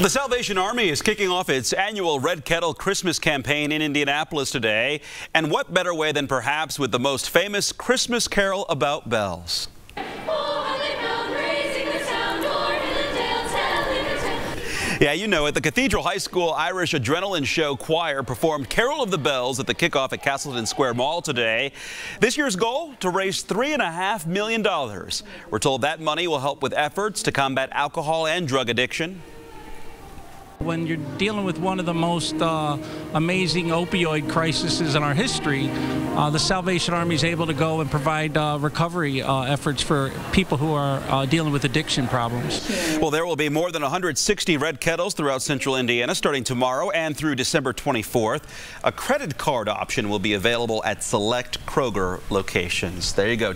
The Salvation Army is kicking off its annual Red Kettle Christmas Campaign in Indianapolis today. And what better way than perhaps with the most famous Christmas carol about bells. Yeah, you know it. The Cathedral High School Irish Adrenaline Show Choir performed Carol of the Bells at the kickoff at Castleton Mall today. This year's goal, to raise $3.5 million. We're told that money will help with efforts to combat alcohol and drug addiction. When you're dealing with one of the most amazing opioid crises in our history, the Salvation Army is able to go and provide recovery efforts for people who are dealing with addiction problems. Well, there will be more than 160 Red Kettles throughout central Indiana starting tomorrow and through December 24th. A credit card option will be available at select Kroger locations. There you go.